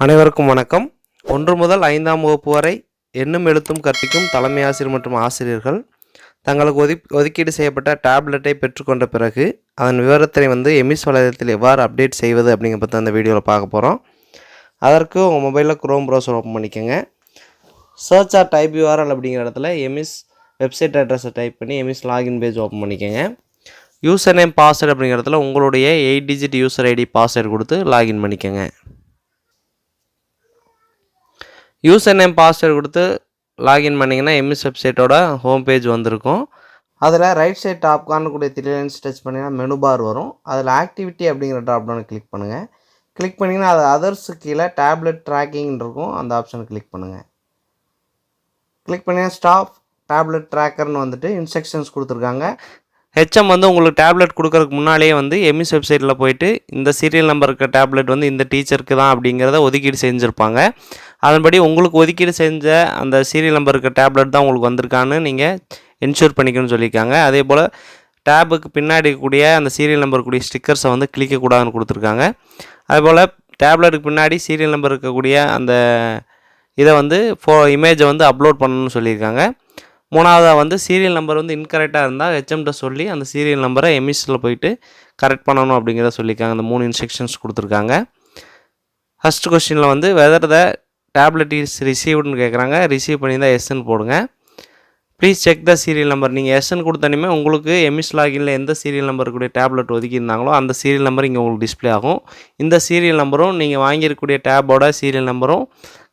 அனைவருக்கும் வணக்கம். 1 முதல் 5ஆம் வகுப்பு வரை எண்ணும் எழுத்தும் கற்பிக்கும் தலைமை ஆசிரியர் மற்றும் ஆசிரியர்கள் தங்களுக்கு ஒதுக்கீடு செய்யப்பட்ட டேப்லெட்டை பெற்றுக்கொண்ட பிறகு அதன் விவரத்தை எம்எஸ் வலைதளத்தில் எவ்வாறு அப்டேட் செய்வது அப்படிங்கிற பற்றி அந்த வீடியோவில் பார்க்க போகிறோம். அதற்கு உங்கள் மொபைலில் குரோம் ப்ரௌசர் ஓப்பன் பண்ணிக்கோங்க. சர்ச் ஆர் டைப் யூஆர்எல் அப்படிங்கிற இடத்துல எம்எஸ் வெப்சைட் அட்ரஸை டைப் பண்ணி எம்எஸ் லாகின் பேஜ் ஓப்பன் பண்ணிக்கோங்க. யூசர் நேம் பாஸ்வேர்டு அப்படிங்கிற இடத்துல உங்களுடைய 8 டிஜிட் யூசர் ஐடி பாஸ்வேர்டு கொடுத்து லாகின் பண்ணிக்கோங்க. யூசர் நேம் பாஸ்வேர்டு கொடுத்து லாகின் பண்ணிங்கன்னா எம்எஸ் வெப்சைட்டோட ஹோம் பேஜ் வந்திருக்கும். அதில் ரைட் சைட் டாப் காணக்கூடிய 3 லைன்ஸ் டச் பண்ணிங்கன்னா மெனு பார் வரும். அதில் ஆக்டிவிட்டி அப்படிங்கிற ட்ராப் டவுனை கிளிக் பண்ணுங்கள். கிளிக் பண்ணிங்கன்னா அது அதர்ஸு கீழே டேப்லெட் ட்ராக்கிங் இருக்கும், அந்த ஆப்ஷனை கிளிக் பண்ணுங்கள். கிளிக் பண்ணிங்கன்னா ஸ்டாப் டேப்லெட் ட்ராக்கர்னு இன்ஸ்ட்ரக்ஷன்ஸ் கொடுத்துருக்காங்க. ஹெச்எம் உங்களுக்கு டேப்லெட் கொடுக்கறதுக்கு முன்னாலேயே எம்எஸ் வெப்சைட்டில் போயிட்டு இந்த சீரியல் நம்பர் இருக்க டேப்லெட் இந்த டீச்சருக்கு தான் அப்படிங்கிறத ஒதுக்கீடு செஞ்சுருப்பாங்க. அதன்படி உங்களுக்கு ஒதுக்கீடு செஞ்ச அந்த சீரியல் நம்பர் இருக்க டேப்லெட் தான் உங்களுக்கு வந்திருக்கான்னு நீங்கள் என்ஷூர் பண்ணிக்கணும்னு சொல்லியிருக்காங்க. அதே போல் டேபுக்கு பின்னாடி இருக்கக்கூடிய அந்த சீரியல் நம்பர் கூடிய ஸ்டிக்கர்ஸை கிளிக்கக்கூடாதுன்னு கொடுத்துருக்காங்க. அதுபோல் டேப்லெட்டுக்கு பின்னாடி சீரியல் நம்பர் இருக்கக்கூடிய அந்த இதை இமேஜை அப்லோட் பண்ணணும்னு சொல்லியிருக்காங்க. மூணாவதாக சீரியல் நம்பர் இன்கரெக்டாக இருந்தால் ஹெச்எம்கிட்ட சொல்லி அந்த சீரியல் நம்பரை எம்எஸ்சில் போயிட்டு கரெக்ட் பண்ணணும் அப்படிங்கிறத சொல்லியிருக்காங்க. அந்த 3 இன்ஸ்ட்ரக்ஷன்ஸ் கொடுத்துருக்காங்க. ஃபஸ்ட் கொஸ்டினில் வெதர் த டேப்லெட் இஸ் ரிசீவ்டுன்னு கேட்குறாங்க. ரிசீவ் பண்ணியிருந்தால் எஸ்ன்னு போடுங்க. Please check the serial number. நீங்கள் எஸ்ன்னு கொடுத்தனுமே உங்களுக்கு எம்எஸ் லாகினில் எந்த சீரியல் நம்பருக்குடைய டேப்லெட் ஒதுக்கியிருந்தாங்களோ அந்த சீரியல் நம்பர் இங்கே உங்களுக்கு டிஸ்பிளே ஆகும். இந்த சீரியல் நம்பரும் நீங்கள் வாங்கியிருக்கக்கூடிய டேபோட சீரியல் நம்பரும்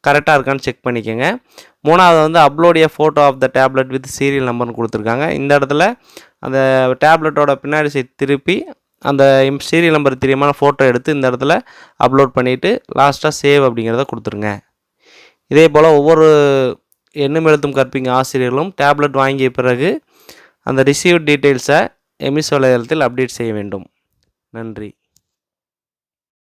கரெக்டாக இருக்கான்னு செக் பண்ணிக்கோங்க. மூணாவது upload photo of the tablet with serial நம்பர்னு கொடுத்துருக்காங்க. இந்த இடத்துல அந்த டேப்லெட்டோட பின்னாடி திருப்பி அந்த சீரியல் நம்பர் தெரியுமான ஃபோட்டோ எடுத்து இந்த இடத்துல அப்லோட் பண்ணிவிட்டு லாஸ்ட்டாக சேவ் அப்படிங்கிறத கொடுத்துருங்க. இதே போல் ஒவ்வொரு எண்ணும் எழுத்தும் கற்பிங்க ஆசிரியர்களும் டேப்லெட் வாங்கிய பிறகு அந்த ரிசீவ் டீட்டெயில்ஸை எம்எஸ் வலைதளத்தில் அப்டேட் செய்ய வேண்டும். நன்றி.